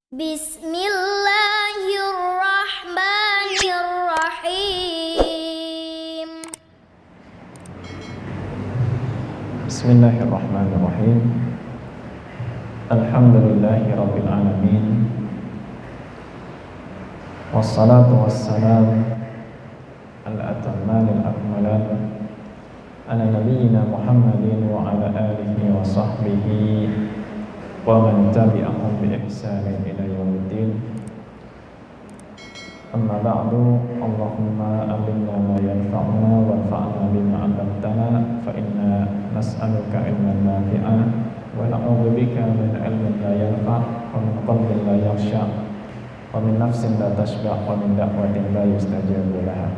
Bismillahirrahmanirrahim. Bismillahirrahmanirrahim. Alhamdulillahirabbil alamin. Wassalatu wassalam al-atammanil akmalan ala nabiyyina Muhammadin wa ala alihi wa sahbihi wa man tabi'ahum bi ihsanin ila yaumiddin. Amma ba'du, Allahumma alimna ma yanfa'una wanfa'na bima 'allamtana fa inna nas'aluka ilman nafi'an wa na'udzu bika min ilmin la yanfa' wa min qalbin la yakhsha' wa min nafsin la tashba' wa min da'watin la yustajabu laha.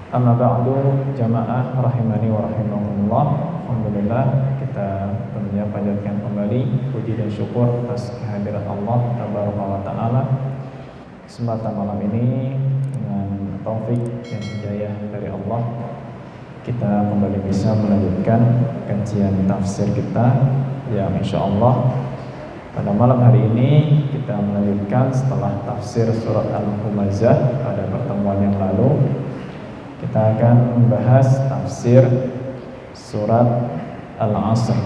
Amma ba'du, jamaah rahimani wa rahimakumullah. Alhamdulillah, kita tentunya panjatkan kembali puji dan syukur atas kehadiran Allah tabaraka wa ta'ala. Kesempatan malam ini dengan taufik dan hidayah dari Allah, kita kembali bisa melanjutkan kajian tafsir kita yang insyaallah pada malam hari ini kita melanjutkan setelah tafsir surat Al-Humazah pada pertemuan yang lalu. Kita akan membahas tafsir surat Al-Asr.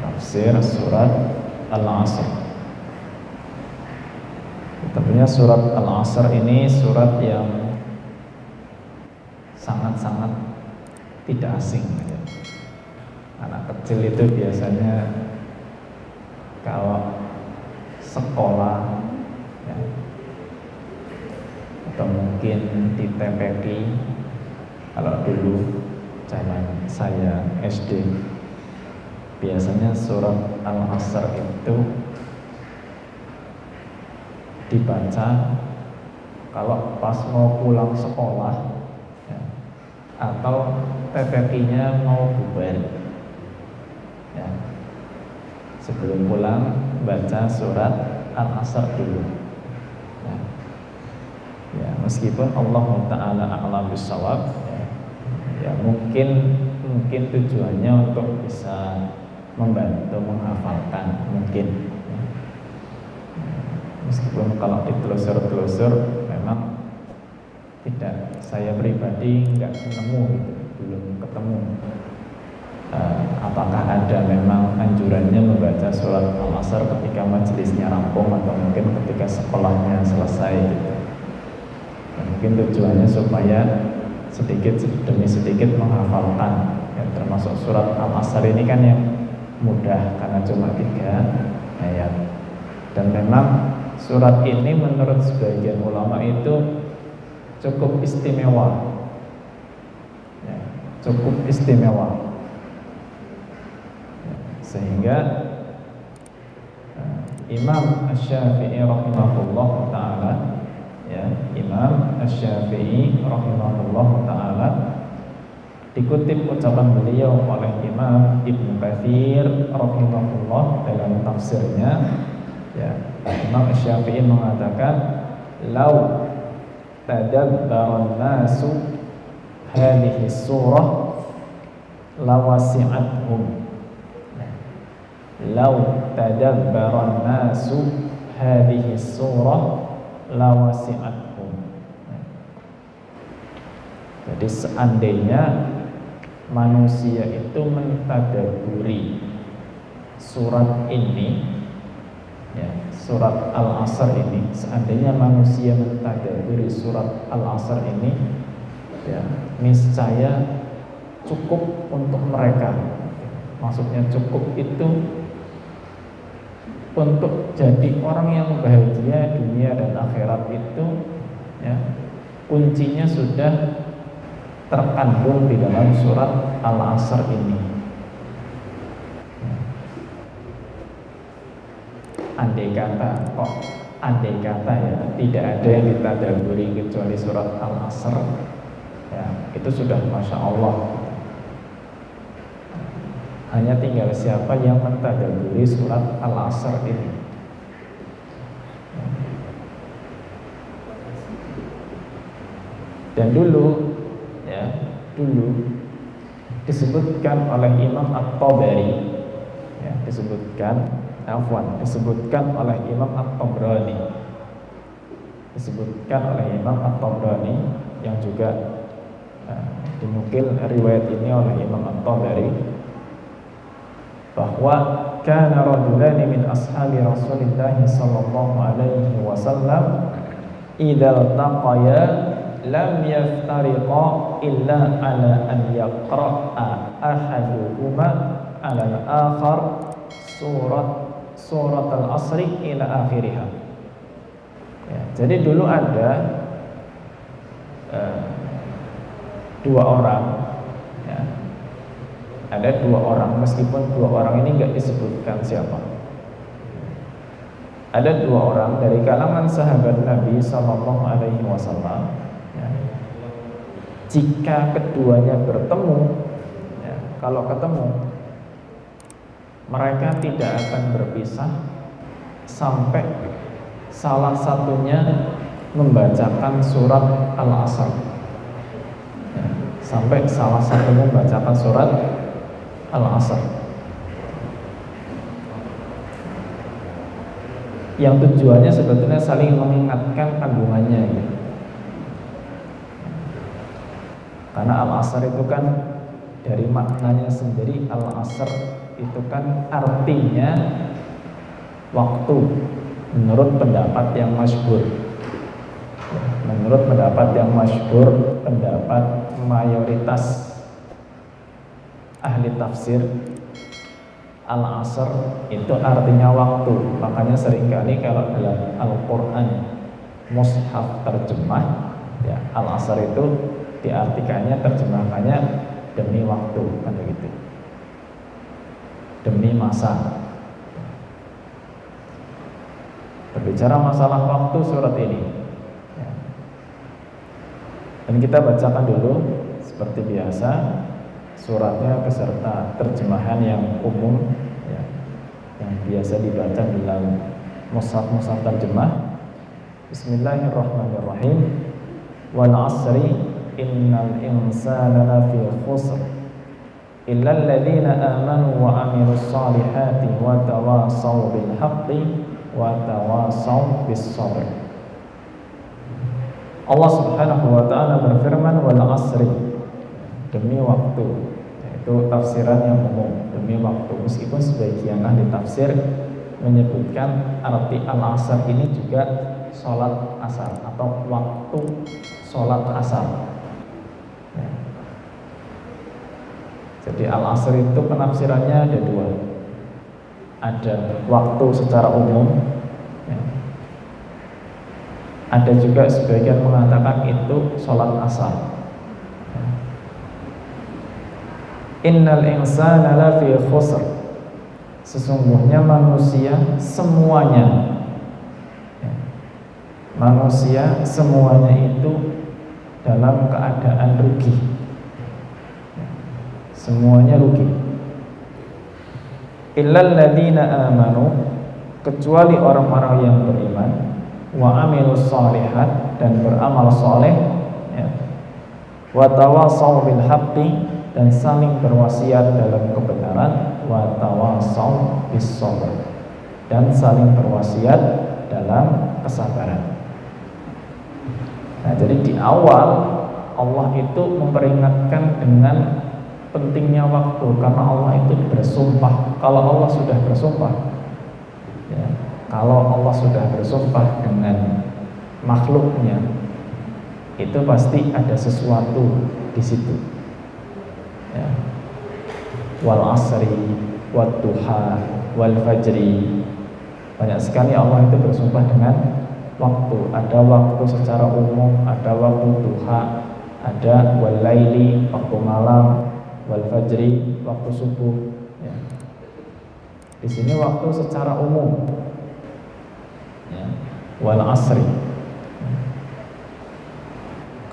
Tafsir surat Al-Asr. Tentunya surat Al-Asr ini surat yang sangat-sangat tidak asing. Anak kecil itu biasanya kalau sekolah ya, atau mungkin di TPQ, kalau dulu zaman saya SD, biasanya surat Al-Asr itu dibaca kalau pas mau pulang sekolah ya, atau TPQ-nya mau bubar ya. Sebelum pulang baca surat Al-Asr dulu ya. Ya, meskipun Allah Ta'ala a'lam bishawab ya, mungkin tujuannya untuk bisa membantu menghafalkan mungkin ya. Meskipun kalau ditelusur-telusur memang tidak, saya pribadi nggak ketemu gitu, belum ketemu apakah ada memang anjurannya membaca surat Al-Asr ketika majelisnya rampung atau mungkin ketika sekolahnya selesai gitu. Dan mungkin tujuannya supaya sedikit demi sedikit menghafalkan ya, termasuk surat Al-Asr ini kan yang mudah karena cuma 3 ayat. Dan memang surat ini menurut sebagian ulama itu cukup istimewa ya, cukup istimewa ya, sehingga Imam Asy-Syafi'i rahimahullah ta'ala ya, Imam Asy-Syafi'i rahimahullah ta'ala, dikutip ucapan beliau oleh Imam Ibnu Katsir rahimahullah dalam tafsirnya ya, Imam Asy-Syafi'i mengatakan lau tadabbaran nasu hadhihi surah lawasi'athum. Lau tadabbaran nasu hadhihi surah lawasi'athum. Jadi seandainya manusia itu mentadabburi surat ini ya, surat Al-Asr ini, seandainya manusia mentadabburi surat Al-Asr ini ya, niscaya cukup untuk mereka. Maksudnya cukup itu untuk jadi orang yang bahagia dunia dan akhirat itu ya, kuncinya sudah terkandung di dalam surat Al-Asr ini. Andai kata ya, tidak ada yang ditadabburi kecuali surat Al-Asr ya, itu sudah Masya Allah. Hanya tinggal siapa yang mentadabburi surat Al-Asr ini. Dan dulu disebutkan oleh Imam At-Tabari ya, disebutkan disebutkan oleh Imam At-Tabrani. Disebutkan oleh Imam At-Tabrani yang juga dinukil riwayat ini oleh Imam At-Tabari, bahwa kana rajulani min ashabi Rasulillah sallallahu alaihi wasallam idza taqaya lam yaftariqa illa ala an yaqra'a ahaduhuma ala al-akhar surat al-asri ila akhiriha. Ya, jadi dulu ada dua orang, ya. Ada dua orang, meskipun dua orang ini nggak disebutkan siapa. Ada dua orang dari kalangan sahabat Nabi Sallallahu Alaihi Wasallam. Ya. Jika keduanya bertemu, ya, kalau ketemu, mereka tidak akan berpisah sampai salah satunya membacakan surat Al-Asr. Ya, sampai salah satunya membacakan surat Al-Asr. Yang tujuannya sebetulnya saling mengingatkan kandungannya, gitu. Karena Al-Asr itu kan dari maknanya sendiri, Al-Asr itu kan artinya waktu, menurut pendapat yang masyhur. Menurut pendapat yang masyhur, pendapat mayoritas ahli tafsir, Al-Asr itu artinya waktu. Makanya seringkali kalau dalam Al-Quran mushaf terjemah, ya, Al-Asr itu diartikannya, terjemahannya demi waktu, kan begitu, demi masa. Berbicara masalah waktu surat ini, ya. Dan kita bacakan dulu seperti biasa suratnya beserta terjemahan yang umum, ya, yang biasa dibaca dalam mushaf-mushaf terjemah. Bismillahirrahmanirrahim. Wal 'asri innal insana lafi khusr illa alladziina aamanu wa 'amilus shalihati wa tawashaw bil haqqi wa tawashaw bis sabr. Allah Subhanahu wa taala berfirman, wal 'asri, demi waktu. Itu tafsiran yang umum, demi waktu. Meskipun sebagian ahli tafsir menyebutkan arti al-asar ini juga sholat asar atau waktu sholat asar. Ya. Jadi al-asr itu penafsirannya ada dua. Ada waktu secara umum, ya. Ada juga sebagian mengatakan itu sholat asar. Ya. Innal insana lafi khusr, sesungguhnya manusia semuanya, ya, manusia semuanya itu dalam keadaan rugi, ya, semuanya rugi. Illal ladzina amanu, kecuali orang-orang yang beriman, wa amilus shalihat, dan beramal soleh, ya, wa tawashaw bil haqqi, dan saling berwasiat dalam kebenaran, wa tawashaw bis sabr, dan saling berwasiat dalam kesabaran. Nah, jadi di awal Allah itu memperingatkan dengan pentingnya waktu, karena Allah itu bersumpah. Kalau Allah sudah bersumpah, ya, kalau Allah sudah bersumpah dengan makhluknya, itu pasti ada sesuatu di situ. Ya. Wal asri, wad duha, wal fajri. Banyak sekali Allah itu bersumpah dengan waktu. Ada waktu secara umum, ada waktu duha, ada wal laili, waktu malam, wal fajri, waktu subuh, ya. Di sini waktu secara umum, ya. Wal asri.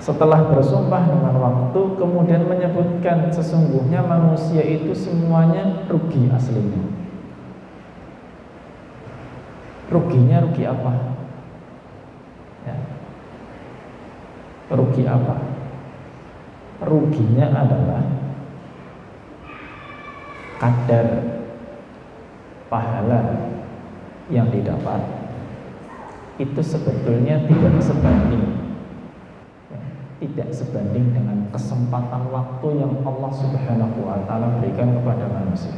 Setelah bersumpah dengan waktu, kemudian menyebutkan sesungguhnya manusia itu semuanya rugi aslinya. Ruginya rugi apa? Ya. Rugi apa? Ruginya adalah kadar pahala yang didapat itu sebetulnya tidak sebanding, tidak sebanding dengan kesempatan waktu yang Allah Subhanahu wa Ta'ala berikan kepada manusia.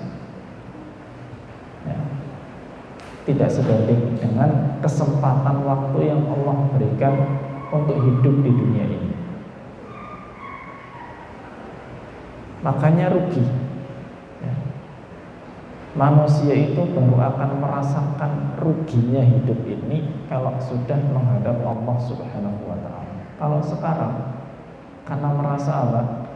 Ya. Tidak sebanding dengan kesempatan waktu yang Allah berikan untuk hidup di dunia ini. Makanya rugi. Ya. Manusia itu baru akan merasakan ruginya hidup ini kalau sudah menghadap Allah Subhanahu wa Ta'ala. Kalau sekarang karena merasa apa?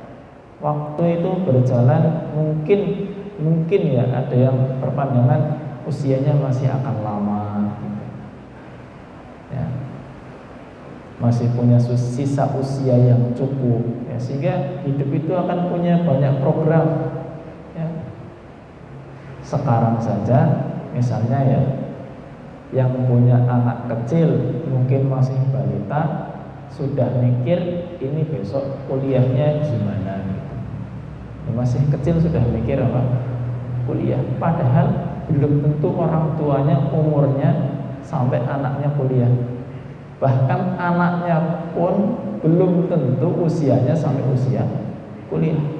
Waktu itu berjalan mungkin ya ada yang berpandangan usianya masih akan lama gitu. Ya. Masih punya sisa usia yang cukup ya, sehingga hidup itu akan punya banyak program ya. Sekarang saja misalnya ya, yang punya anak kecil mungkin masih balita sudah mikir ini besok kuliahnya gimana gitu. Ya, masih kecil sudah mikir apa? Kuliah. Padahal belum tentu orang tuanya umurnya sampai anaknya kuliah. Bahkan anaknya pun belum tentu usianya sampai usia kuliah.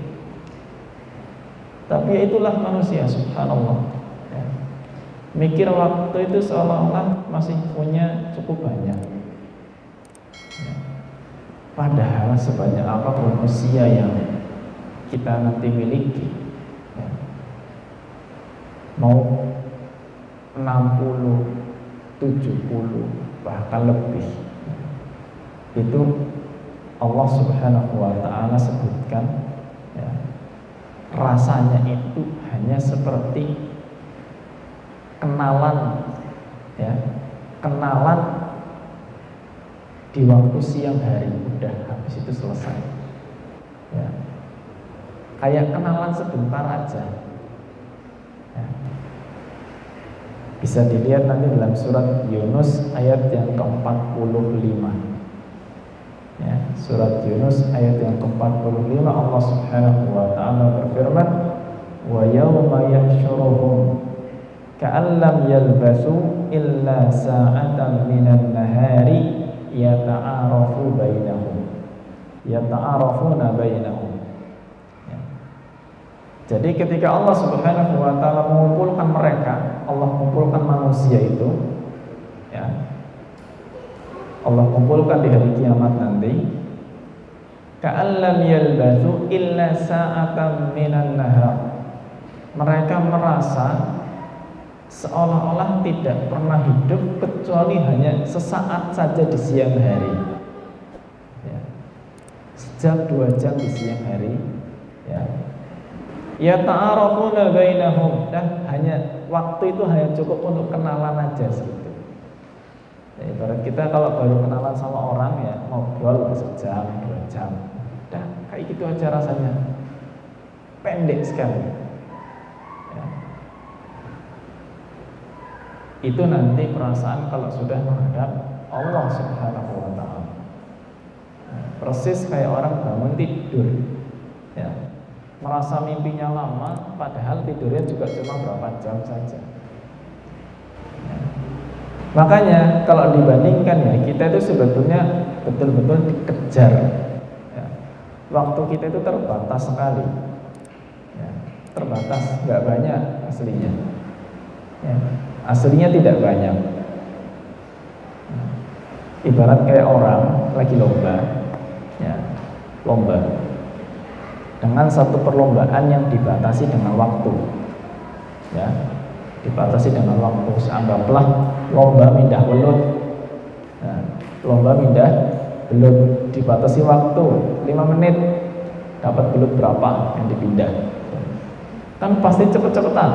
Tapi ya itulah manusia, subhanallah ya. Mikir waktu itu seolah-olah masih punya cukup banyak ya. Padahal sebanyak apapun usia yang kita nanti miliki ya, mau 60, 70 bahkan lebih, itu Allah Subhanahu wa Ta'ala sebutkan ya, rasanya itu hanya seperti kenalan ya, kenalan di waktu siang hari, udah habis itu selesai ya. Kayak kenalan sebentar aja ya. Bisa dilihat nanti dalam surat Yunus ayat yang ke-45 ya, surat Yunus ayat yang ke-45 Allah Subhanahu wa Ta'ala berfirman, wa yawma yahsyuruhum ka'an lam yalbasu illa sa'atan minan nahari yata'arafuna bainahum ya. Jadi ketika Allah Subhanahu wa Ta'ala mengumpulkan mereka, Allah mengumpulkan manusia itu ya, Allah kumpulkan di hari kiamat nanti, ka'an lam yalbasu illa sa'atan minan nahar. Mereka merasa seolah-olah tidak pernah hidup kecuali hanya sesaat saja di siang hari ya. Sejam 2 jam di siang hari ya. Yata'arafuna bainahum, dan hanya waktu itu hanya cukup untuk kenalan aja gitu. Ya, ibarat kita kalau baru kenalan sama orang ya, ngobrol sejam 2 jam, dan kayak gitu aja rasanya, pendek sekali ya. Itu nanti perasaan kalau sudah menghadap Allah Subhanahu wa Ta'ala. Nah, persis kayak orang bangun tidur ya, merasa mimpinya lama padahal tidurnya juga cuma berapa jam saja ya. Makanya kalau dibandingkan ya, kita itu sebetulnya betul-betul dikejar ya. Waktu kita itu terbatas sekali ya. Terbatas, gak banyak aslinya ya. Aslinya tidak banyak. Ibarat kayak orang lagi lomba ya, lomba dengan satu perlombaan yang dibatasi dengan waktu ya, dibatasi dengan waktu. Anggaplah lomba mindah belut. Nah, lomba mindah belut dibatasi waktu 5 menit, dapat belut berapa yang dipindah, kan pasti cepet-cepetan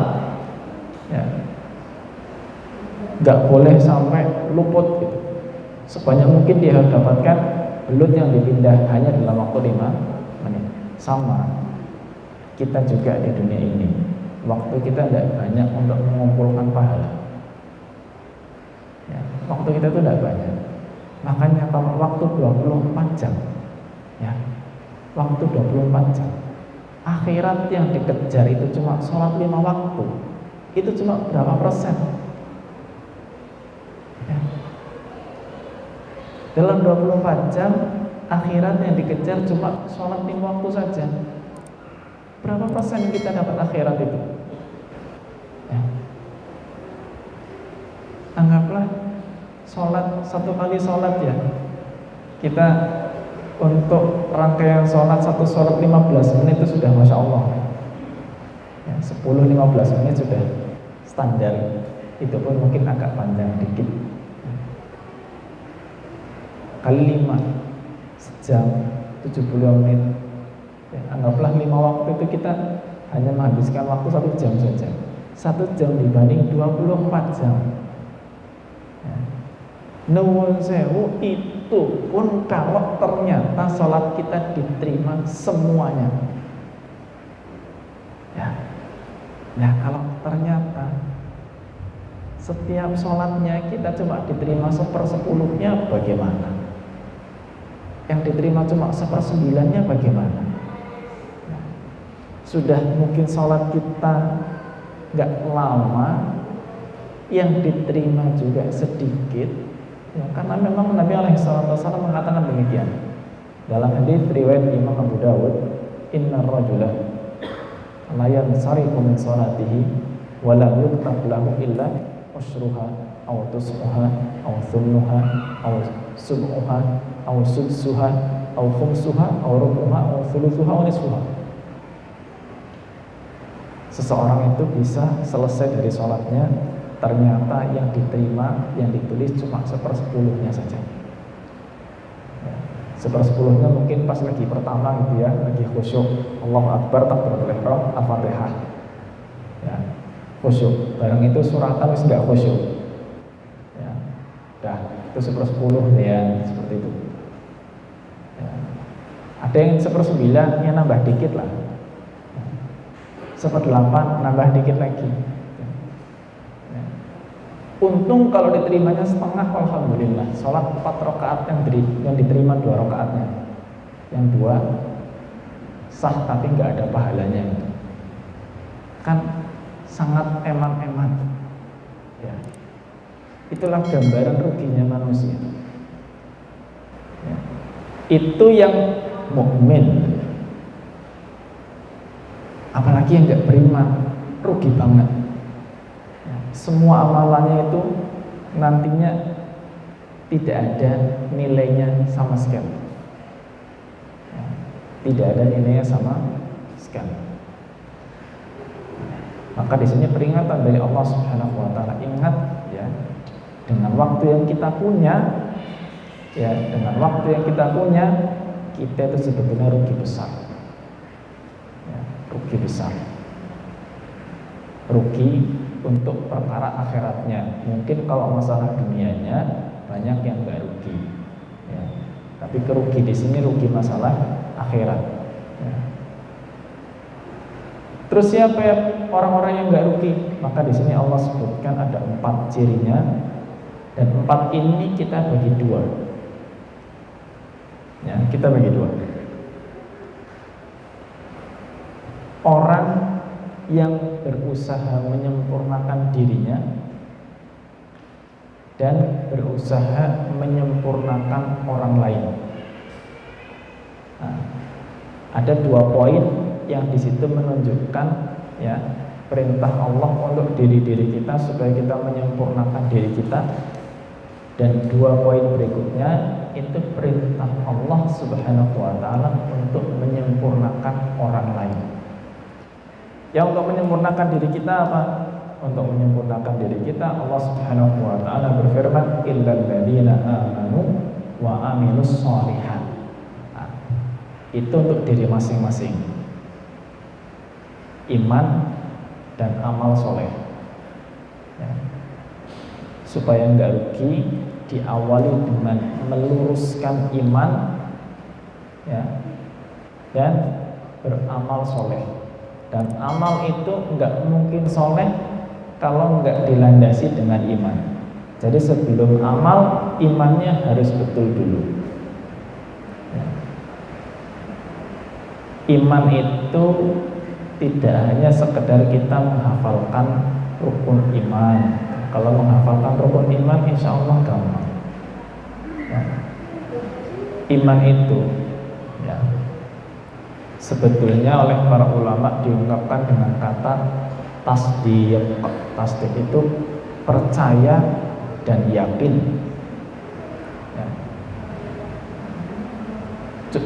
ya. Nggak boleh sampai luput gitu. Sebanyak mungkin dia harus dapatkan belut yang dipindah hanya dalam waktu 5 menit. Sama kita juga di dunia ini, waktu kita tidak banyak untuk mengumpulkan pahala ya. Waktu kita itu tidak banyak. Makanya kalau waktu 24 jam ya, waktu 24 jam, akhirat yang dikejar itu cuma sholat 5 waktu, itu cuma berapa persen Dalam 24 jam akhirat yang dikejar cuma sholat 5 waktu saja. Berapa persen kita dapat akhirat itu? Ya. Anggaplah sholat, 1 kali sholat ya, kita untuk rangkaian sholat, 1 sholat 15 menit itu sudah Masya Allah ya, 10-15 menit sudah standar. Itu pun mungkin agak panjang dikit. Kali 5 sejam 70 menit ya, anggaplah 5 waktu itu kita hanya menghabiskan waktu 1 jam saja. 1 jam dibanding 24 jam ya. Nuwun sewu, itu pun kalau ternyata sholat kita diterima semuanya ya. Nah kalau ternyata setiap sholatnya kita cuma diterima 1/10-nya bagaimana? Yang diterima cuma 1/9-nya bagaimana? Sudah mungkin sholat kita nggak lama, yang diterima juga sedikit ya, karena memang Nabi SAW mengatakan demikian dalam hadis riwayat Imam Abu Dawud, inna rajula la yansarifu min sholatihi wa lam yuktab lahu illa ushruha aw tus'uha aw thumnuha aw sub'uha aw sudsuha aw khumsuha aw rubuha aw thuluthuha aw nisfuha. Seseorang itu bisa selesai dari sholatnya, ternyata yang diterima, yang ditulis cuma 1/10-nya saja ya. 1/10-nya mungkin pas lagi pertama gitu ya, lagi khusyuk, Allahu Akbar, takbiratul ihram, Al-Fatihah ya, khusyuk. Barang itu suratan wis gak khusyuk ya, dah itu 1/10 ya, seperti itu ya. Ada yang 1/9 ya, nambah dikit lah, 1/8 nambah dikit lagi ya. Untung kalau diterimanya setengah, alhamdulillah. Sholat 4 rakaat yang diterima 2 rakaatnya, yang 2 sah tapi nggak ada pahalanya, kan sangat eman-eman ya. Itulah gambaran ruginya manusia ya. Itu yang mukmin. Apalagi yang nggak beriman, rugi banget ya. Semua amalannya itu nantinya tidak ada nilainya sama sekali ya. Tidak ada nilainya sama sekali. Maka di sini peringatan dari Allah Subhanahu wa taala, ingat ya, dengan waktu yang kita punya ya, dengan waktu yang kita punya, kita itu sebetulnya rugi besar. Rugi besar, rugi untuk perkara akhiratnya. Mungkin kalau masalah dunianya banyak yang nggak rugi ya. Tapi kerugi di sini rugi masalah akhirat ya. Terus siapa ya orang-orang yang nggak rugi? Maka di sini Allah sebutkan ada 4 cirinya, dan 4 ini kita bagi 2 ya, kita bagi 2. Orang yang berusaha menyempurnakan dirinya dan berusaha menyempurnakan orang lain. Nah, ada 2 poin yang di situ menunjukkan ya, perintah Allah untuk diri-diri kita supaya kita menyempurnakan diri kita, dan 2 poin berikutnya itu perintah Allah Subhanahu wa taala untuk menyempurnakan orang lain. Yang untuk menyempurnakan diri kita apa? Untuk menyempurnakan diri kita, Allah Subhanahu wa taala berfirman, illal ladzina amanu wa amilus sholihat. Nah, itu untuk diri masing-masing. Iman dan amal soleh ya. Supaya enggak rugi, diawali dengan meluruskan iman ya, dan beramal soleh. Dan amal itu enggak mungkin soleh kalau enggak dilandasi dengan iman. Jadi sebelum amal, imannya harus betul dulu ya. Iman itu tidak hanya sekedar kita menghafalkan rukun iman. Kalau menghafalkan rukun iman insya Allah gampang ya. iman itu ya sebetulnya oleh para ulama diungkapkan dengan kata tasdiq. Tasdiq itu percaya dan yakin ya.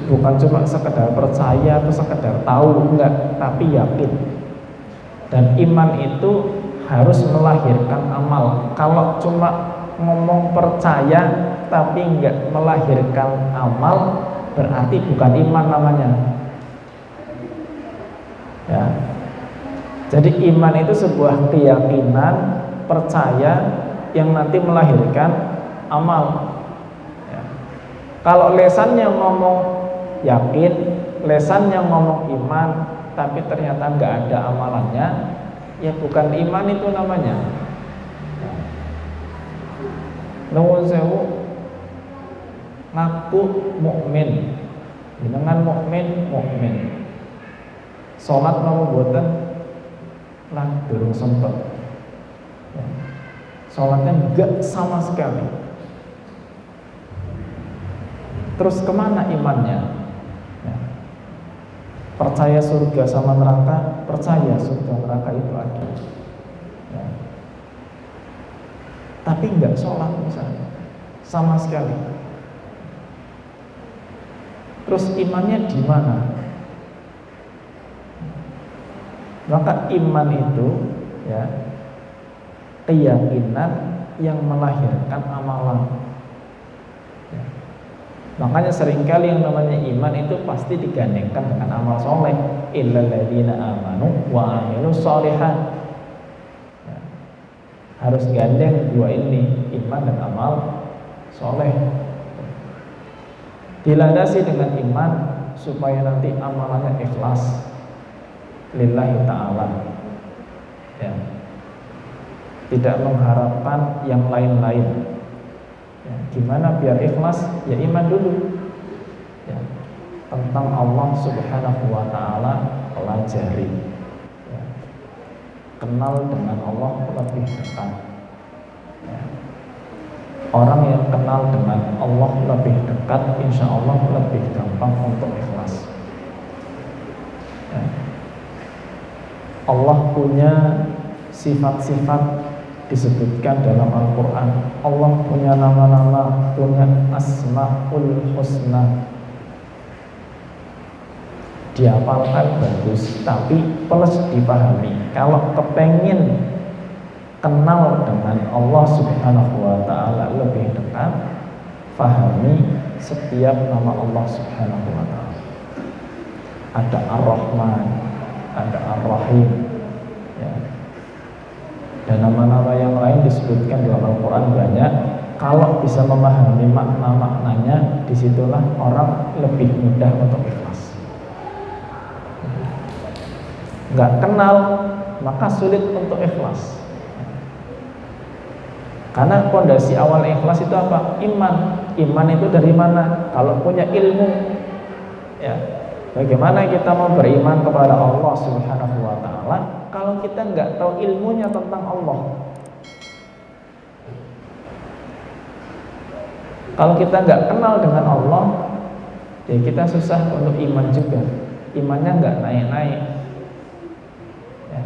Bukan cuma sekedar percaya atau sekedar tahu, enggak, tapi yakin. Dan iman itu harus melahirkan amal. Kalau cuma ngomong percaya tapi enggak melahirkan amal, berarti bukan iman namanya ya. Jadi iman itu sebuah keyakinan, percaya yang nanti melahirkan amal ya. Kalau lesannya ngomong yakin, lesannya ngomong iman, tapi ternyata nggak ada amalannya, ya bukan iman itu namanya. Nuwun sewu, ngaku mukmin, dengan mukmin, sholat mau buatan lah durung sempet ya. Sholatnya enggak sama sekali. Terus kemana imannya ya. Percaya surga sama neraka, percaya surga neraka itu ada ya. Tapi enggak sholat misalnya sama sekali. Terus imannya di mana? Maka iman itu ya keyakinan yang melahirkan amalan ya. Makanya seringkali yang namanya iman itu pasti digandengkan dengan amal soleh. Illal ladzina amanu wa amilus sholihat ya. Harus gandeng dua ini, iman dan amal soleh. Dilandasi dengan iman supaya nanti amalannya ikhlas lillahi ta'ala ya. Tidak mengharapkan yang lain-lain ya. Gimana biar ikhlas? Ya iman dulu ya. Tentang Allah subhanahu wa ta'ala pelajari ya. Kenal dengan Allah lebih dekat ya. Orang yang kenal dengan Allah lebih dekat, insya Allah lebih gampang untuk ikhlas ya. Allah punya sifat-sifat disebutkan dalam Al-Quran. Allah punya nama-nama, punya asma'ul husna, dihafalkan bagus, tapi plus dipahami. Kalau kepengen kenal dengan Allah subhanahu wa ta'ala lebih dekat, fahami setiap nama Allah subhanahu wa ta'ala. Ada Ar-Rahman, ada Ar-Rahim ya. Dan nama-nama yang lain disebutkan dalam Al-Quran banyak. Kalau bisa memahami makna-maknanya, disitulah orang lebih mudah untuk ikhlas. Nggak kenal, maka sulit untuk ikhlas. Karena fondasi awal ikhlas itu apa? Iman. Iman itu dari mana? Kalau punya ilmu ya. Bagaimana kita mau beriman kepada Allah subhanahu wa ta'ala kalau kita nggak tahu ilmunya tentang Allah? Kalau kita nggak kenal dengan Allah, ya kita susah untuk iman juga. Imannya nggak naik-naik ya.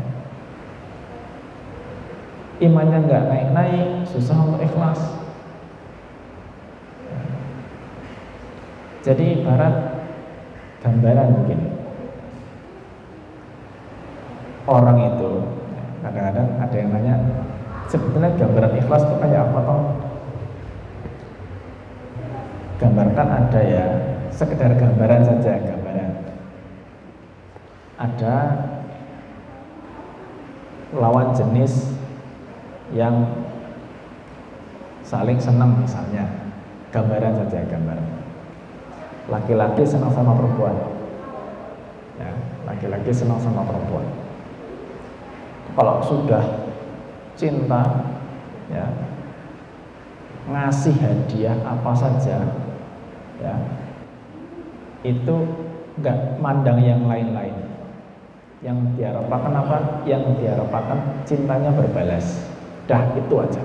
Imannya nggak naik-naik, susah untuk ikhlas ya. Jadi ibarat gambaran mungkin orang itu kadang-kadang ada yang nanya, sebetulnya gambaran ikhlas itu kayak apa toh? Gambarkan ada ya, sekedar gambaran saja, gambaran. Ada lawan jenis yang saling senang misalnya, gambaran saja, gambaran. Laki-laki senang sama perempuan ya, laki-laki senang sama perempuan. Kalau sudah cinta ya, ngasih hadiah apa saja ya, itu nggak mandang yang lain-lain. Yang diharapkan apa? Yang diharapkan cintanya berbalas. Dah itu aja.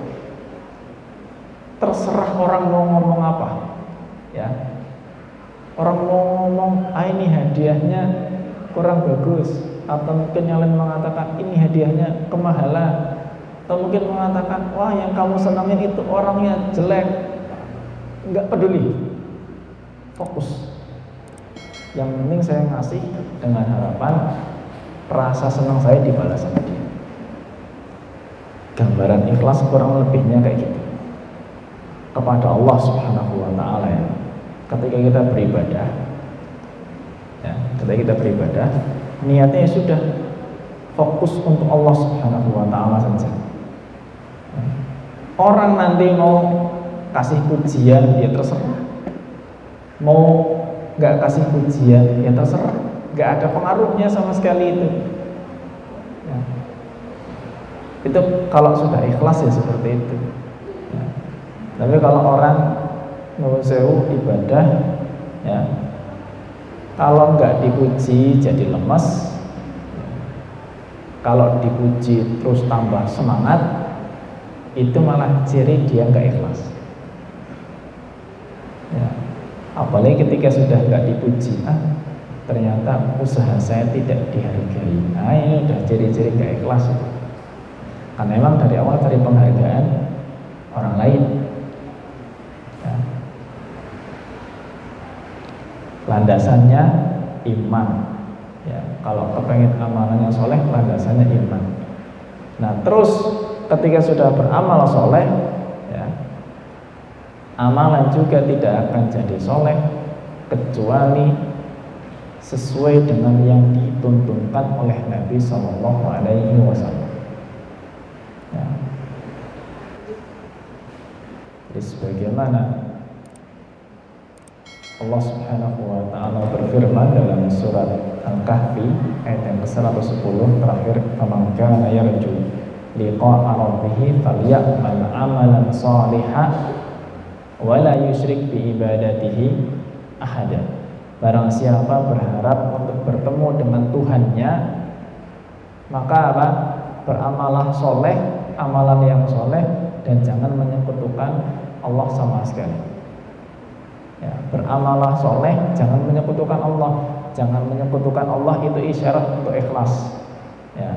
Terserah orang mau ngomong apa ya. Orang mau ngomong, ini hadiahnya kurang bagus, atau mungkin yang lain mengatakan ini hadiahnya kemahalan, atau mungkin mengatakan wah yang kamu senangin itu orangnya jelek, nggak peduli, fokus. Yang penting saya ngasih dengan harapan rasa senang saya dibalas sama dia. Gambaran ikhlas kurang lebihnya kayak gitu kepada Allah Subhanahu wa ta'ala ya. Ketika kita beribadah ya, ketika kita beribadah niatnya ya sudah fokus untuk Allah Subhanahu wa ta'ala saja. Orang nanti mau kasih pujian ya terserah, mau nggak kasih pujian ya terserah, nggak ada pengaruhnya sama sekali itu ya. Itu kalau sudah ikhlas ya seperti itu ya. Tapi kalau orang nuwun ibadah ya, kalau nggak dipuji jadi lemes, kalau dipuji terus tambah semangat, itu malah ciri dia nggak ikhlas ya. Apalagi ketika sudah nggak dipuji, ternyata usaha saya tidak dihargai, ini udah ciri-ciri nggak ikhlas itu. Karena memang dari awal cari penghargaan orang lain ya. Landasannya iman ya. Kalau kepengen amalannya soleh, landasannya iman. Nah terus ketika sudah beramal soleh ya, amalan juga tidak akan jadi soleh kecuali sesuai dengan yang dituntunkan oleh Nabi Sallallahu Alaihi Wasallam ya. Jadi sebagaimana Allah Subhanahu wa ta'ala berfirman dalam surat Al-Kahfi ayat yang ke-110 terakhir, "Faman kana yarju liqa'a rabbih falyamal 'amalan shalihan wa la yusyrik bi ibadatihi ahada." Barang siapa berharap untuk bertemu dengan Tuhannya, maka apa? Beramalah soleh, amalan yang soleh, dan jangan menyekutukan Allah sama sekali ya. Beramalah soleh, jangan menyekutukan Allah. Jangan menyekutukan Allah itu isyarat untuk ikhlas ya.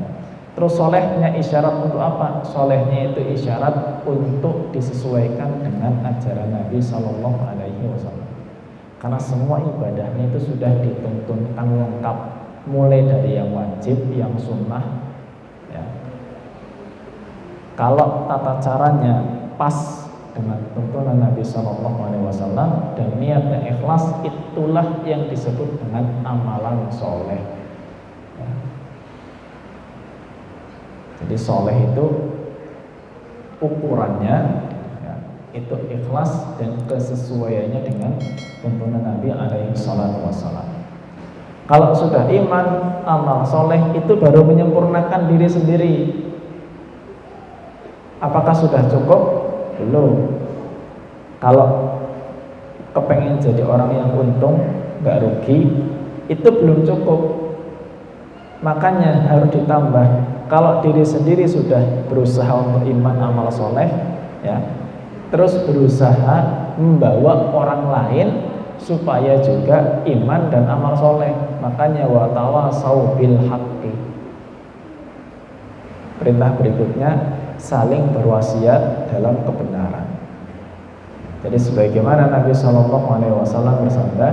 Terus solehnya isyarat untuk apa? Solehnya itu isyarat untuk disesuaikan dengan ajaran Nabi Sallallahu Alaihi Wasallam. Karena semua ibadahnya itu sudah dituntunkan lengkap, mulai dari yang wajib, yang sunnah ya. Kalau tata caranya pas dengan tuntunan Nabi Sallallahu Alaihi Wasallam dan niatnya ikhlas, itulah yang disebut dengan amalan soleh ya. Jadi soleh itu ukurannya ya, itu ikhlas dan kesesuaiannya dengan tuntunan Nabi Alaihi Wasallam. Kalau sudah iman, amal soleh itu baru menyempurnakan diri sendiri. Apakah sudah cukup? Belum. Kalau kepengen jadi orang yang untung, gak rugi, itu belum cukup. Makanya harus ditambah. Kalau diri sendiri sudah berusaha untuk iman amal soleh ya, terus berusaha membawa orang lain supaya juga iman dan amal soleh. Makanya wa tawasau bil haqqi. Perintah berikutnya, saling berwasiat dalam kebenaran. Jadi sebagaimana Nabi Shallallahu Alaihi Wasallam bersabda,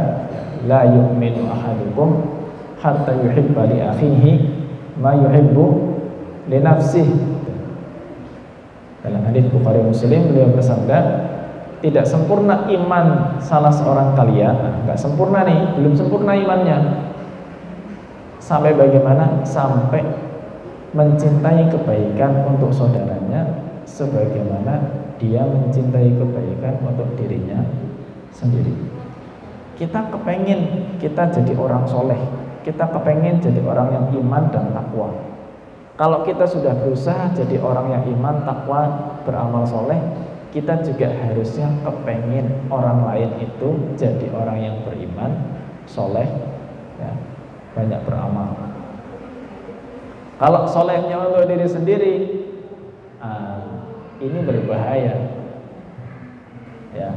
la yu'minu ahadukum hatta yuhibba li akhihi ma yuhibbu li nafsihi. Dalam hadis Bukhari Muslim beliau bersabda, tidak sempurna iman salah seorang kalian, enggak sempurna nih, belum sempurna imannya. Sampai bagaimana? Sampai mencintai kebaikan untuk saudaranya sebagaimana dia mencintai kebaikan untuk dirinya sendiri. Kita kepengen kita jadi orang soleh, kita kepengen jadi orang yang iman dan takwa. Kalau kita sudah berusaha jadi orang yang iman, takwa, beramal soleh, kita juga harusnya kepengen orang lain itu jadi orang yang beriman, soleh, ya, banyak beramal. Kalau solehnya untuk diri sendiri, ini berbahaya. Ya,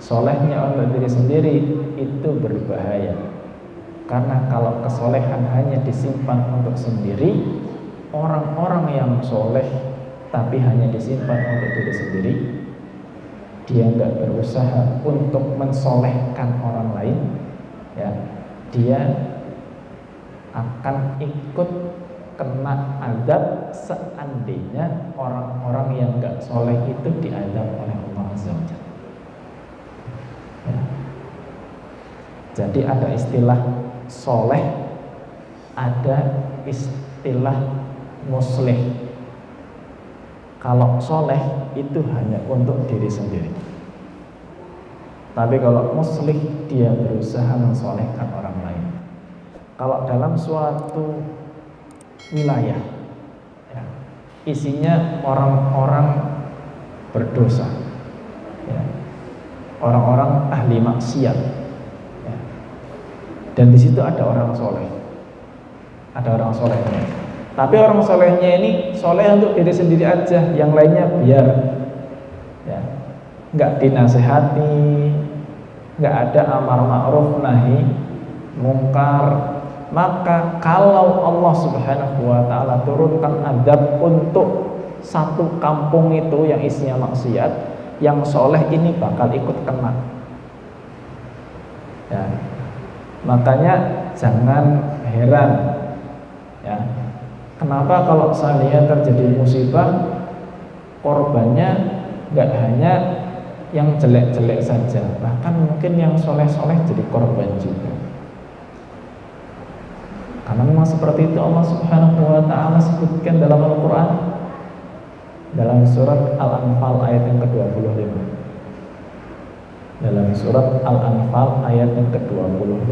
solehnya untuk diri sendiri itu berbahaya. Karena kalau kesolehan hanya disimpan untuk sendiri, orang-orang yang soleh tapi hanya disimpan untuk diri sendiri, dia nggak berusaha untuk mensolehkan orang lain, ya, dia akan ikut kena azab seandainya orang-orang yang nggak soleh itu diazab oleh Allah Azza wa Jalla. Ya. Jadi ada istilah soleh, ada istilah muslih. Kalau soleh itu hanya untuk diri sendiri, tapi kalau muslih dia berusaha mensolehkan orang lain. Kalau dalam suatu wilayah, ya, isinya orang-orang berdosa, ya, orang-orang ahli maksiat, ya, dan di situ ada orang soleh, ada orang solehnya. Tapi orang solehnya ini soleh untuk diri sendiri aja, yang lainnya biar, ya, nggak dinasehati, nggak ada amar ma'ruf nahi mungkar. Maka kalau Allah Subhanahu wa ta'ala turunkan azab untuk satu kampung itu yang isinya maksiat, yang soleh ini bakal ikut kena, ya. Makanya jangan heran, ya, kenapa kalau seandainya terjadi musibah, korbannya nggak hanya yang jelek-jelek saja, bahkan mungkin yang soleh-soleh jadi korban juga. Karena memang seperti itu Allah Subhanahu wa ta'ala sebutkan dalam Al-Quran, dalam surat Al-Anfal ayat yang ke-25. Dalam surat Al-Anfal ayat yang ke-25.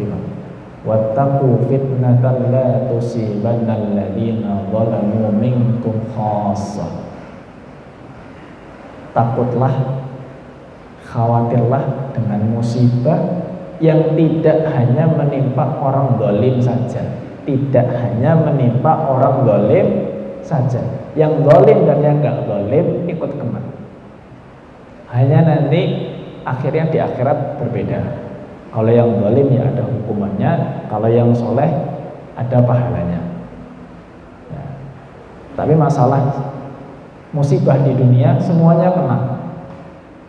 Wattaqu fitnatan la tusibanna alladziina zalamu minkum khassah. Takutlah, khawatirlah dengan musibah yang tidak hanya menimpa orang zalim saja, tidak hanya menimpa orang zalim saja, yang zalim dan yang enggak zalim ikut kena. Hanya nanti akhirnya di akhirat berbeda. Kalau yang zalim ya ada hukumannya, kalau yang soleh ada pahalanya, ya. Tapi masalah musibah di dunia semuanya kena,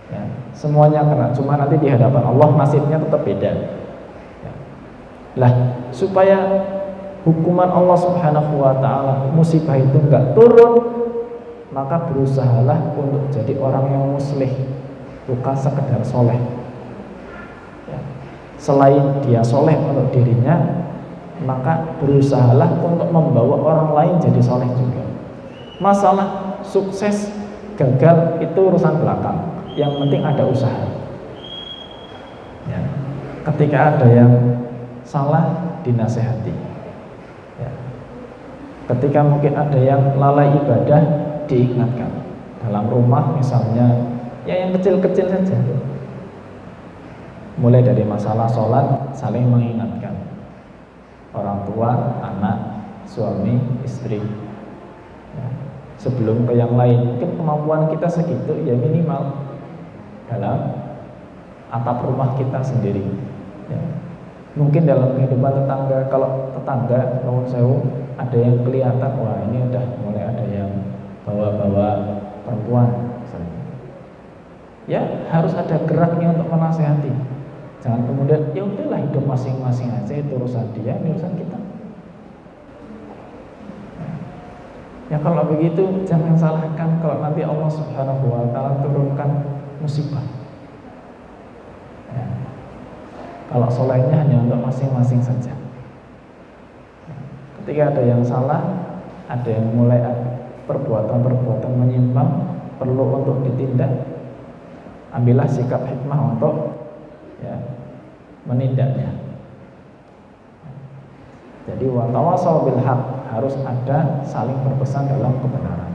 ya, semuanya kena. Cuma nanti di hadapan Allah nasibnya tetap beda, ya. Lah supaya hukuman Allah Subhanahu wa ta'ala musibah itu enggak turun, maka berusahalah untuk jadi orang yang muslih, bukan sekedar soleh, ya. Selain dia soleh untuk dirinya, maka berusahalah untuk membawa orang lain jadi soleh juga. Masalah sukses gagal itu urusan belakang, yang penting ada usaha, ya. Ketika ada yang salah dinasehati, ya. Ketika mungkin ada yang lalai ibadah diingatkan. Dalam rumah misalnya, ya yang kecil-kecil saja, mulai dari masalah sholat saling mengingatkan, orang tua, anak, suami, istri, ya. Sebelum ke yang lain, mungkin kemampuan kita segitu ya minimal dalam atap rumah kita sendiri, ya. Mungkin dalam kehidupan tetangga, kalau tetangga nuwun sewu ada yang kelihatan, wah ini udah mulai ada yang bawa-bawa perempuan misalnya, ya harus ada geraknya untuk menasehati. Jangan kemudian ya udahlah hidup masing-masing aja, itu urusan dia, ini urusan kita. Ya kalau begitu jangan salahkan kalau nanti Allah Subhanahu wa ta'ala turunkan musibah, ya. Kalau solehnya hanya untuk masing-masing saja. Ketika ada yang salah, ada yang mulai perbuatan-perbuatan menyimpang, perlu untuk ditindak, ambillah sikap hikmah untuk, ya, menindaknya. Jadi wa tawassaw bil haq, harus ada saling berpesan dalam kebenaran.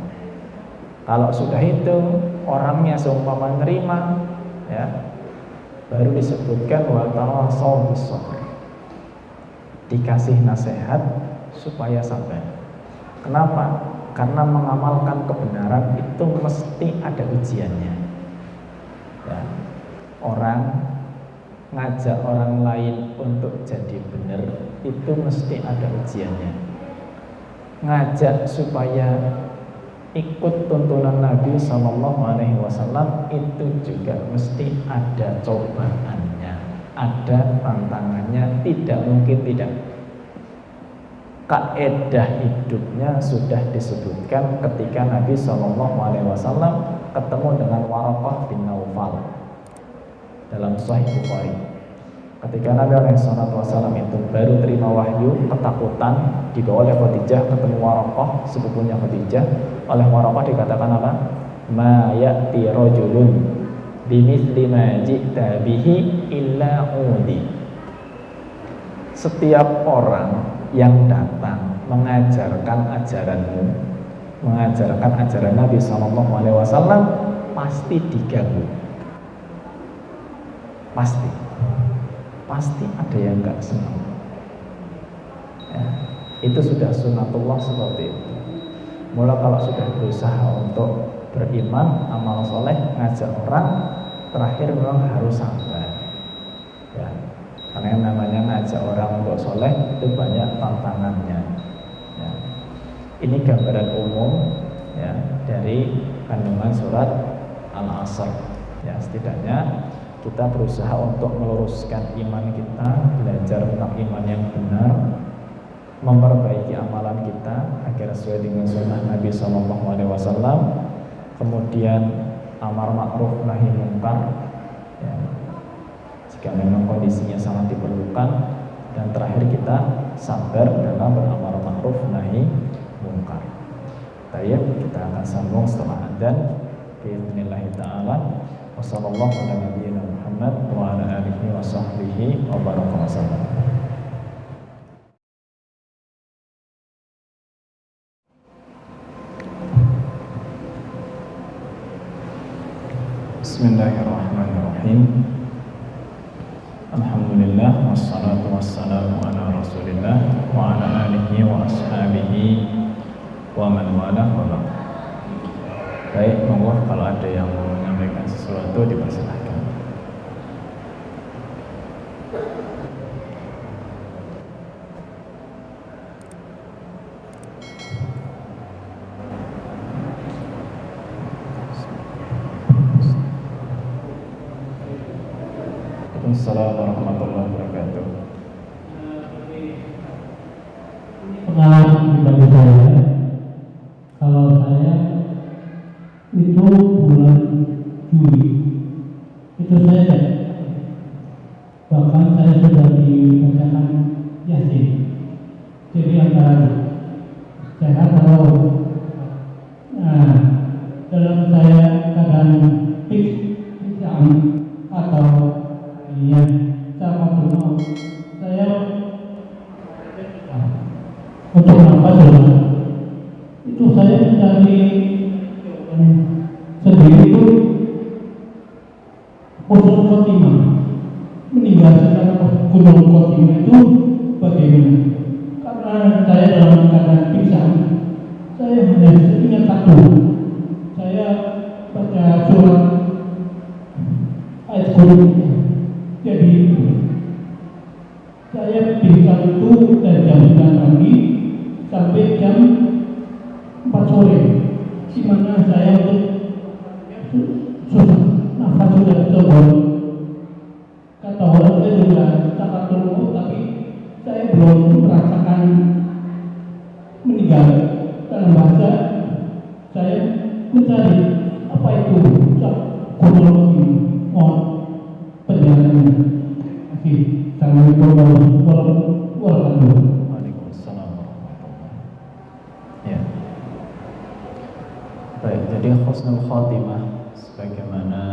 Kalau sudah itu orangnya seumpama menerima, ya, baru disebutkan wa tawassaw bis sabr, dikasih nasihat supaya sabar. Kenapa? Karena mengamalkan kebenaran itu mesti ada ujiannya, ya. orang ngajak orang lain untuk jadi benar itu mesti ada ujiannya. Ngajak supaya ikut tuntunan Nabi SAW itu juga mesti ada cobaannya, ada tantangannya, tidak mungkin tidak. Kaedah hidupnya sudah disebutkan ketika Nabi SAW ketemu dengan Waraqah bin Naufal dalam Sahih Bukhari. Ketika Nabi SAW itu baru terima wahyu, ketakutan, dibawa oleh Khadijah ketemu Waraqah, sepupunya Khadijah. Oleh Waraqah dikatakan apa? Ma ya'ti rajulun bimithli ma ji'ta bihi illa udi. Setiap orang yang datang mengajarkan ajaranmu, mengajarkan ajaran Nabi SAW, pasti diganggu. Pasti ada yang gak senang ya, itu sudah sunatullah seperti itu. Mula kalau sudah berusaha untuk beriman, amal soleh, ngajak orang, terakhir memang harus sabar ya. Karena yang namanya ngajak orang untuk soleh itu banyak tantangannya ya. Ini gambaran umum ya dari kandungan surat Al-Asr ya. Setidaknya kita berusaha untuk meluruskan iman kita, belajar tentang iman yang benar, memperbaiki amalan kita agar sesuai dengan sunnah Nabi SAW. Kemudian amar ma'ruf nahi munkar ya, jika memang kondisinya sangat diperlukan. Dan terakhir kita sabar dalam beramar ma'ruf nahi munkar. Baik, kita akan sambung setelah adzan. Bismillahirrahmanirrahim. Ta'ala Wassallallahu ala nabiyyina Muhammad wa ala alihi wa sahbihi wa baraka wasallam. Bismillahirrahmanirrahim. Alhamdulillah wassalatu wassalamu ala Rasulillah wa ala alihi wa ashabihi wa man wala wa ba'd. Baik, monggo kalau ada yang mau menyampaikan sesuatu dipersilakan. Assalamualaikum warahmatullahi wabarakatuh. Pengalaman pribadi saya, kalau saya itu bulan Juli itu saya bahkan saya sudah dibacakan Yasin. Jadi antara saya kalau dalam saya keadaan piksaan atau ya sama penuh saya untuk nafas itu saya mencari sendiri itu husnul khotimah, meninggal secara husnul khotimah itu bagaimana? Karena saya dalam keadaan pingsan, saya hanya ingat satu, saya baca surat ayat kursi. Jadi saya pingsan itu dari jam 9 pagi sampai jam 4 sore, di mana saya susah nafas sudah coba. Kata orang saya sudah sangat turun, tapi saya belum merasakan meninggal. Dalam bahasa saya mencari apa itu kronologi, mohon penjelasannya. Assalamualaikum warahmatullahi wabarakatuh. Waalaikumsalam warahmatullahi. Ya. Baik, jadi husnul khotimah sebagaimana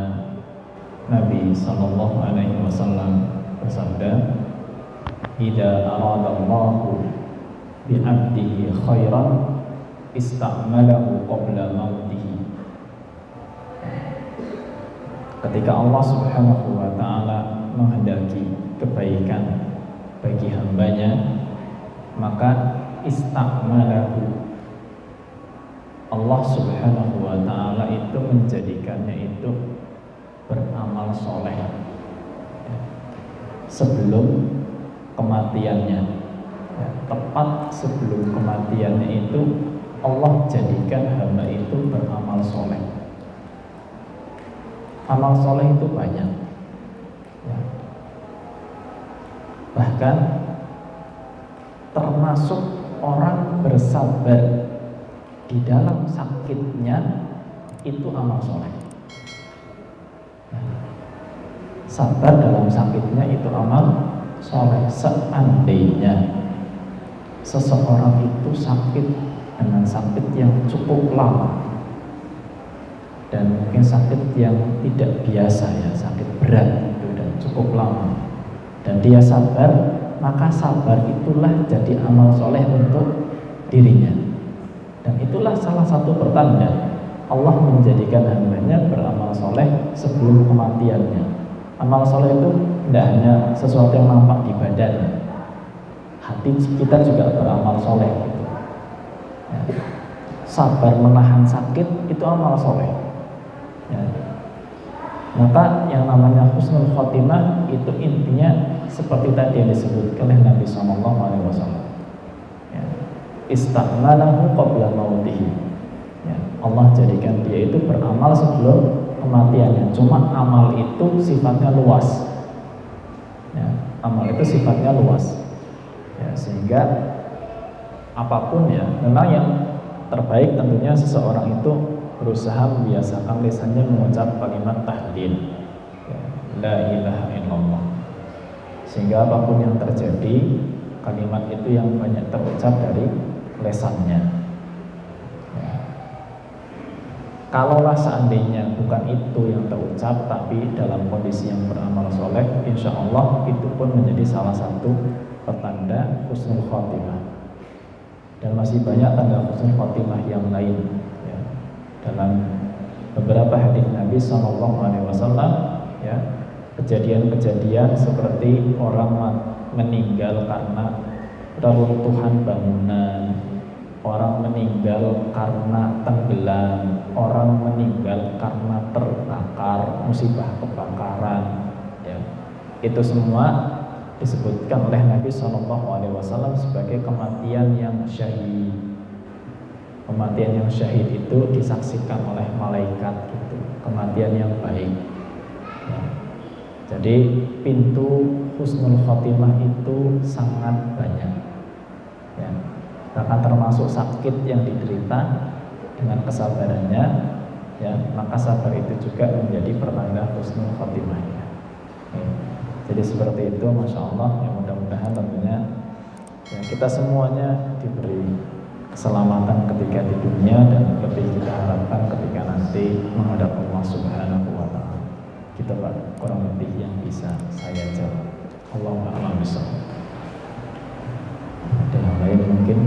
Nabi sallallahu alaihi wasallam bersabda, "Idza aradallahu bi 'abdihi khairan ista'malahu qabla mautihi." Ketika Allah Subhanahu wa taala menghendaki kebaikan bagi hambanya, maka ista'malahu, Allah Subhanahu wa taala itu menjadikannya itu beramal soleh sebelum kematiannya. Tepat sebelum kematiannya itu Allah jadikan hamba itu beramal soleh. Amal soleh itu banyak, bahkan termasuk orang bersabar di dalam sakitnya itu amal soleh. Sabar dalam sakitnya itu amal soleh. Seandainya seseorang itu sakit dengan sakit yang cukup lama dan mungkin sakit yang tidak biasa, ya, sakit berat itu dan cukup lama, dan dia sabar, maka sabar itulah jadi amal soleh untuk dirinya. Dan itulah salah satu pertanda Allah menjadikan hambanya beramal soleh sebelum kematiannya. Amal soleh itu tidak hanya sesuatu yang nampak di badan, hati kita juga beramal soleh gitu. Ya. Sabar menahan sakit itu amal soleh. Ya. Maka yang namanya husnul khotimah itu intinya seperti tadi yang disebutkan oleh Nabi SAW. Ya. Istakmalahu qabla mautihi. Ya. Allah jadikan dia itu beramal sebelum kematiannya. Cuma amal itu sifatnya luas. Ya. Amal itu sifatnya luas. Ya, sehingga apapun ya, memang yang terbaik tentunya seseorang itu berusaha membiasakan lisannya mengucap kalimat tahlil, ya, la ilaha illallah, sehingga apapun yang terjadi kalimat itu yang banyak terucap dari lisannya. Ya. Kalaulah seandainya bukan itu yang terucap tapi dalam kondisi yang beramal soleh, insya Allah itu pun menjadi salah satu petanda husnul khotimah. Dan masih banyak tanda husnul khotimah yang lain. Ya. Dalam beberapa hadis Nabi SAW, ya, kejadian-kejadian seperti orang meninggal karena reruntuhan bangunan, orang meninggal karena tenggelam, orang meninggal karena terbakar, musibah kebakaran, ya. Itu semua disebutkan oleh Nabi SAW sebagai kematian yang syahid. Kematian yang syahid itu disaksikan oleh malaikat, gitu. Kematian yang baik. Ya. Jadi pintu husnul khotimah itu sangat banyak. Ya. Bahkan termasuk sakit yang diderita dengan kesabarannya, ya, maka sabar itu juga menjadi pertanda husnul khotimahnya. Ya. Jadi seperti itu, masya Allah. Yang mudah-mudahan tentunya ya, kita semuanya diberi keselamatan ketika di dunia dan lebih kita harapkan ketika nanti menghadap Allah Subhanahu wa Ta'ala. Kita Pak, kurang lebih yang bisa saya jawab. Allahumma a'lam bishawab. Ada yang lain mungkin?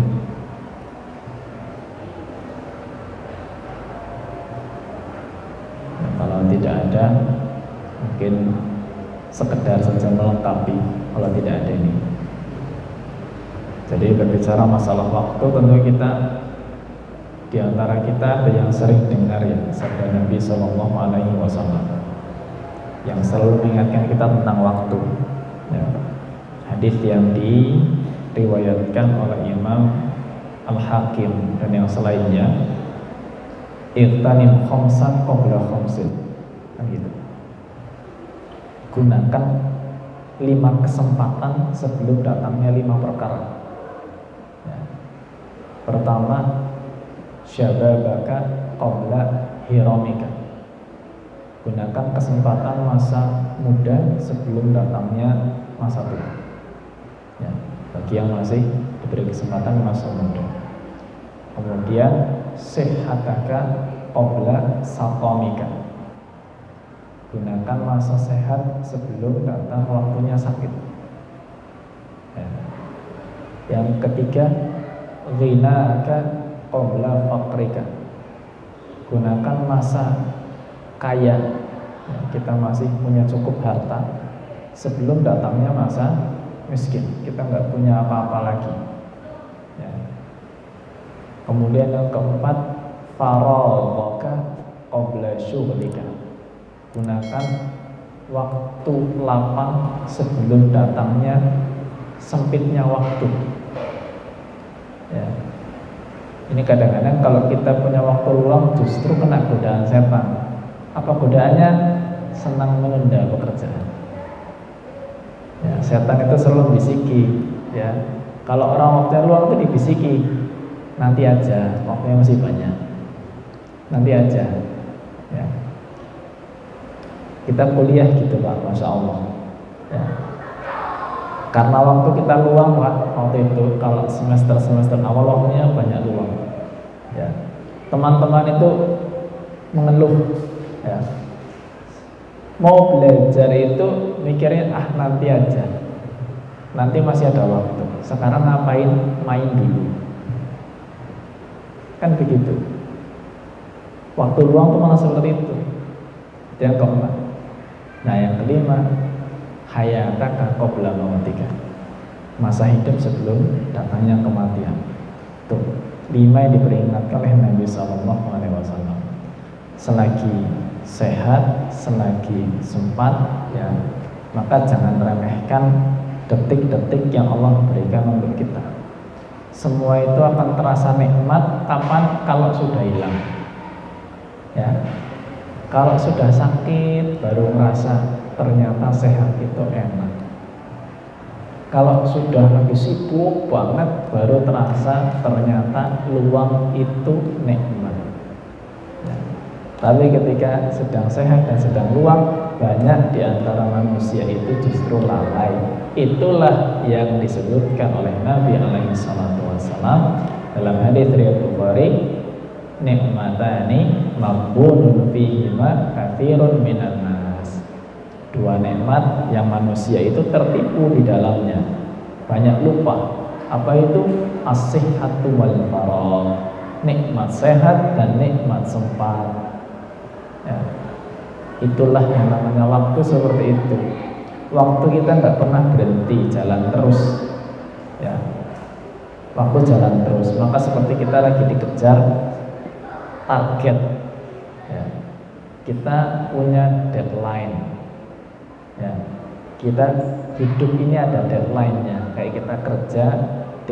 Nah, kalau tidak ada, mungkin sekedar saja melengkapi kalau tidak ada ini. Jadi berbicara masalah waktu, tentu kita di antara kita ada yang sering dengar ya sabda Nabi SAW yang selalu mengingatkan kita tentang waktu. Ya. Hadis yang diriwayatkan oleh Imam Al-Hakim dan yang selainnya, "Ightanim khamsan qabla khamsin." Kan gitu. Gunakan 5 kesempatan sebelum datangnya 5 perkara. Ya. Pertama, syababaka qabla hiramika. Gunakan kesempatan masa muda sebelum datangnya masa tua. Ya, bagi yang masih diberi kesempatan masa muda. Kemudian sehataka qabla saqamika. Gunakan masa sehat sebelum datang waktunya sakit. Ya. Yang ketiga, ghinaka qabla faqrika. Gunakan masa kaya, ya, kita masih punya cukup harta sebelum datangnya masa miskin, kita nggak punya apa-apa lagi. Ya. Kemudian yang keempat, faraghaka qabla syughlika. Gunakan waktu lapang sebelum datangnya sempitnya waktu. Ya. Ini kadang-kadang kalau kita punya waktu luang justru kena godaan setan. Apa godaannya? Senang menunda pekerjaan. Ya, setan itu selalu bisiki. Ya, kalau orang waktunya luang itu dibisiki, nanti aja, waktunya masih banyak. Nanti aja. Ya. Kita kuliah gitu Pak, Masya Allah. Ya. Karena waktu kita luang Pak, waktu itu kalau semester awal waktunya banyak luang. Ya. Teman-teman itu mengeluh, ya. Mau belajar itu mikirnya nanti aja, nanti masih ada waktu. Sekarang ngapain? Main dulu. Kan begitu. Waktu luang tuh malah seperti itu. Yang keempat. Nah yang kelima, hayataka qabla mautika, masa hidup sebelum datangnya kematian. Tuh 5 yang diperingatkan oleh Nabi SAW. Selagi sehat, selagi sempat, ya, maka jangan remehkan detik-detik yang Allah berikan untuk kita. Semua itu akan terasa nikmat kapan? Kalau sudah hilang. Ya, kalau sudah sakit baru merasa ternyata sehat itu enak. Kalau sudah lagi sibuk banget baru terasa ternyata luang itu nikmat. Ya. Tapi ketika sedang sehat dan sedang luang, banyak di antara manusia itu justru lalai. Itulah yang disebutkan oleh Nabi SAW dalam hadis riwayat Bukhari, nikmatani mabunun fihima katsirun minan nas. 2 nikmat yang manusia itu tertipu di dalamnya, banyak lupa. Apa itu? As-sihhatu wal faragh, nikmat sehat dan nikmat sempat. Ya. Itulah yang namanya waktu seperti itu. Waktu kita nggak pernah berhenti, jalan terus. Ya. Waktu jalan terus, maka seperti kita lagi dikejar target. Ya. Kita punya deadline. Ya, kita hidup ini ada deadline-nya. Kayak kita kerja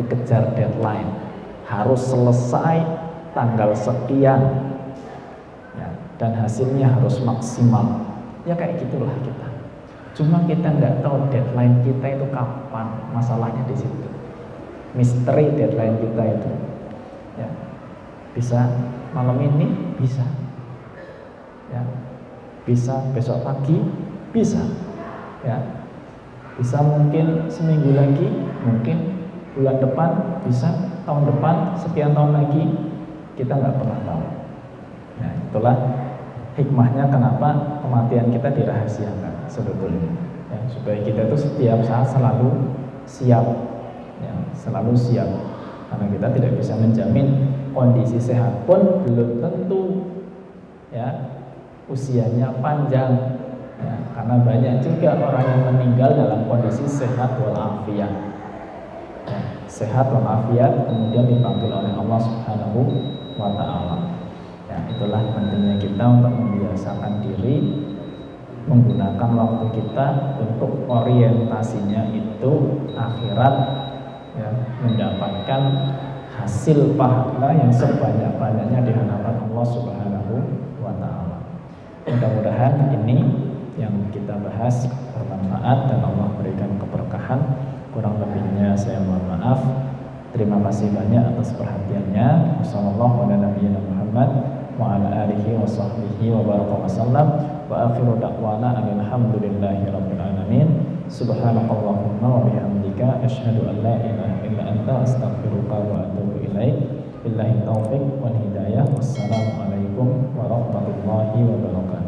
dikejar deadline, harus selesai tanggal sekian, ya, dan hasilnya harus maksimal. Ya kayak gitulah kita. Cuma kita nggak tahu deadline kita itu kapan. Masalahnya di situ. Misteri deadline kita itu. Ya, bisa malam ini, bisa. Ya, bisa besok pagi, bisa. Ya, bisa mungkin seminggu lagi, mungkin bulan depan, bisa tahun depan, sekian tahun lagi, kita nggak pernah tahu. Nah, itulah hikmahnya kenapa kematian kita dirahasiakan sebetulnya. Ya, supaya kita itu setiap saat selalu siap, ya, selalu siap. Karena kita tidak bisa menjamin kondisi sehat pun belum tentu, ya, usianya panjang. Ya, karena banyak juga orang yang meninggal dalam kondisi sehat walafiat. Ya, sehat walafiat kemudian dipanggil oleh Allah Subhanahu wa Ta'ala. Ya, itulah pentingnya kita untuk membiasakan diri menggunakan waktu kita untuk orientasinya itu akhirat, ya, mendapatkan hasil pahala yang sebanyak-banyaknya di hadapan Allah Subhanahu wa Ta'ala. Mudah-mudahan ini yang kita bahas bermanfaat dan Allah berikan keberkahan. Kurang lebihnya saya mohon maaf. Terima kasih banyak atas perhatiannya. Wassallallahu ala nabiyyina Muhammad wa ala alihi wa sahbihi wa baraka wasallam. Wa akhiru da'wana alhamdulillahi rabbil alamin. Subhanakallahumma wa bihamdika asyhadu an la ilaha illa anta astaghfiruka wa atubu ilaik. Billahi taufiq wal hidayah. Wassalamualaikum warahmatullahi wabarakatuh.